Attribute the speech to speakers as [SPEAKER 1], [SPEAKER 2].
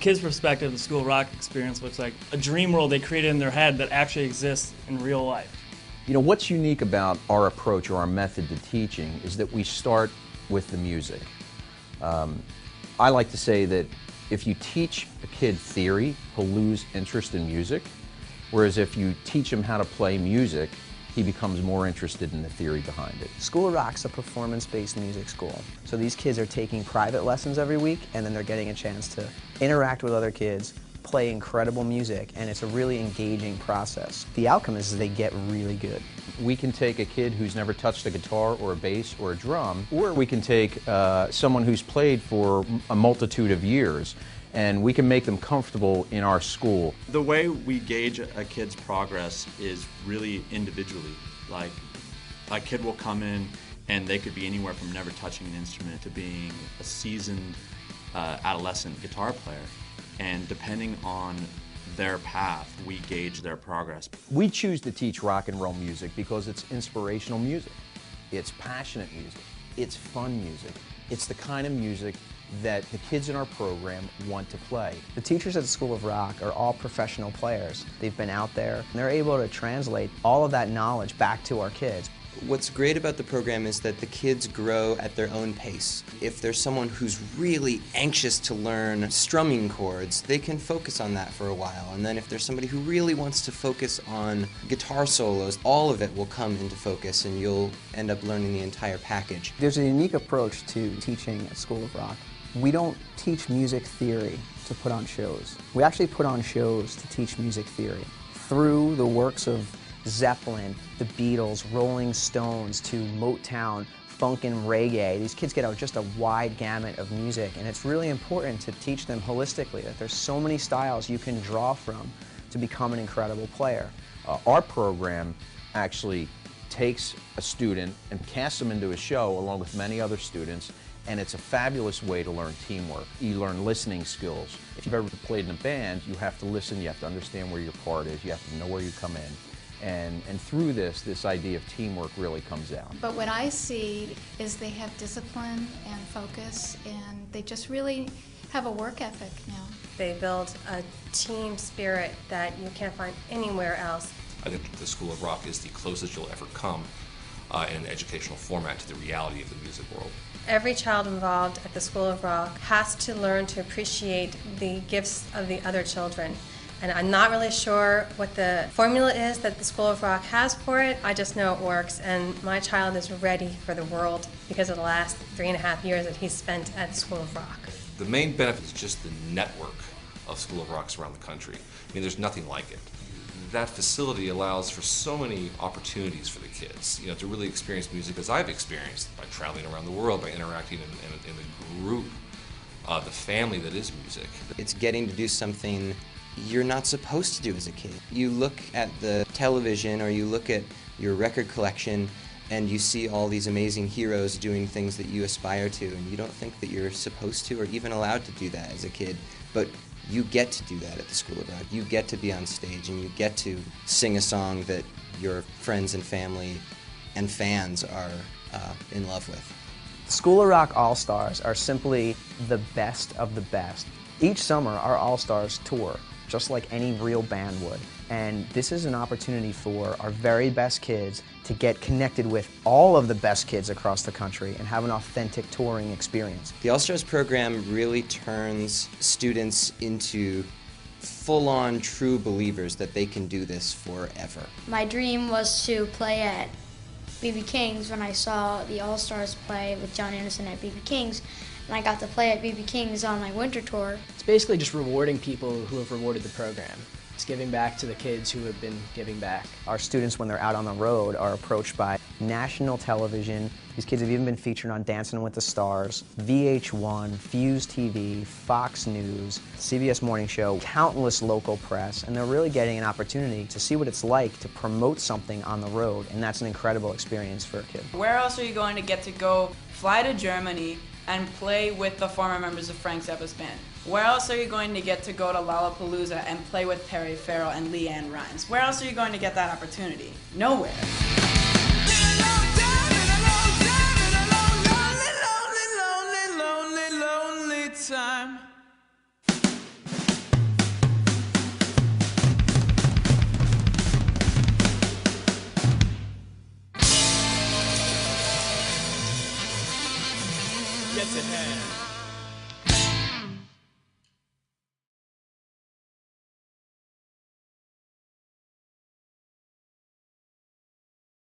[SPEAKER 1] kids' perspective, the School of Rock experience looks like a dream world they created in their head that actually exists in real life.
[SPEAKER 2] You know, what's unique about our approach or our method to teaching is that we start with the music. I like to say that if you teach a kid theory, he'll lose interest in music, whereas if you teach him how to play music, he becomes more interested in the theory behind it.
[SPEAKER 3] School of Rock's a performance-based music school. So these kids are taking private lessons every week, and then they're getting a chance to interact with other kids, play incredible music, and it's a really engaging process. The outcome is they get really good.
[SPEAKER 2] We can take a kid who's never touched a guitar or a bass or a drum, or we can take someone who's played for a multitude of years, and we can make them comfortable in our school.
[SPEAKER 4] The way we gauge a kid's progress is really individually. Like, a kid will come in and they could be anywhere from never touching an instrument to being a seasoned adolescent guitar player. And depending on their path, we gauge their progress.
[SPEAKER 2] We choose to teach rock and roll music because it's inspirational music. It's passionate music. It's fun music. It's the kind of music that the kids in our program want to play.
[SPEAKER 3] The teachers at the School of Rock are all professional players. They've been out there, and they're able to translate all of that knowledge back to our kids.
[SPEAKER 5] What's great about the program is that the kids grow at their own pace. If there's someone who's really anxious to learn strumming chords, they can focus on that for a while. And then if there's somebody who really wants to focus on guitar solos, all of it will come into focus and you'll end up learning the entire package.
[SPEAKER 3] There's a unique approach to teaching at School of Rock. We don't teach music theory to put on shows. We actually put on shows to teach music theory. Through the works of Zeppelin, the Beatles, Rolling Stones, to Motown, funk and reggae, these kids get just a wide gamut of music, and it's really important to teach them holistically that there's so many styles you can draw from to become an incredible player.
[SPEAKER 2] Our program actually takes a student and casts them into a show along with many other students, and it's a fabulous way to learn teamwork. You learn listening skills. If you've ever played in a band, you have to listen, you have to understand where your part is, you have to know where you come in. And through this idea of teamwork really comes out.
[SPEAKER 6] But what I see is they have discipline and focus, and they just really have a work ethic now.
[SPEAKER 7] They build a team spirit that you can't find anywhere else.
[SPEAKER 8] I think the School of Rock is the closest you'll ever come in an educational format to the reality of the music world.
[SPEAKER 7] Every child involved at the School of Rock has to learn to appreciate the gifts of the other children. And I'm not really sure what the formula is that the School of Rock has for it. I just know it works, and my child is ready for the world because of the last 3.5 years that he's spent at the School of Rock.
[SPEAKER 8] The main benefit is just the network of School of Rocks around the country. I mean, there's nothing like it. That facility allows for so many opportunities for the kids, you know, to really experience music as I've experienced by traveling around the world, by interacting in the group, the family that is music.
[SPEAKER 5] It's getting to do something you're not supposed to do as a kid. You look at the television or you look at your record collection and you see all these amazing heroes doing things that you aspire to, and you don't think that you're supposed to or even allowed to do that as a kid. But you get to do that at the School of Rock. You get to be on stage and you get to sing a song that your friends and family and fans are in love with.
[SPEAKER 3] The School of Rock All-Stars are simply the best of the best. Each summer, our All-Stars tour, just like any real band would. And this is an opportunity for our very best kids to get connected with all of the best kids across the country and have an authentic touring experience.
[SPEAKER 5] The All-Stars program really turns students into full-on true believers that they can do this forever.
[SPEAKER 9] My dream was to play at B.B. King's when I saw the All-Stars play with John Anderson at B.B. King's. And I got to play at B.B. King's on my winter tour.
[SPEAKER 10] It's basically just rewarding people who have rewarded the program. It's giving back to the kids who have been giving back.
[SPEAKER 3] Our students, when they're out on the road, are approached by national television. These kids have even been featured on Dancing with the Stars, VH1, Fuse TV, Fox News, CBS Morning Show, countless local press, and they're really getting an opportunity to see what it's like to promote something on the road, and that's an incredible experience for a kid.
[SPEAKER 11] Where else are you going to get to go fly to Germany and play with the former members of Frank Zappa's band? Where else are you going to get to go to Lollapalooza and play with Perry Farrell and Leanne Rimes? Where else are you going to get that opportunity? Nowhere.
[SPEAKER 12] Time. gets ahead.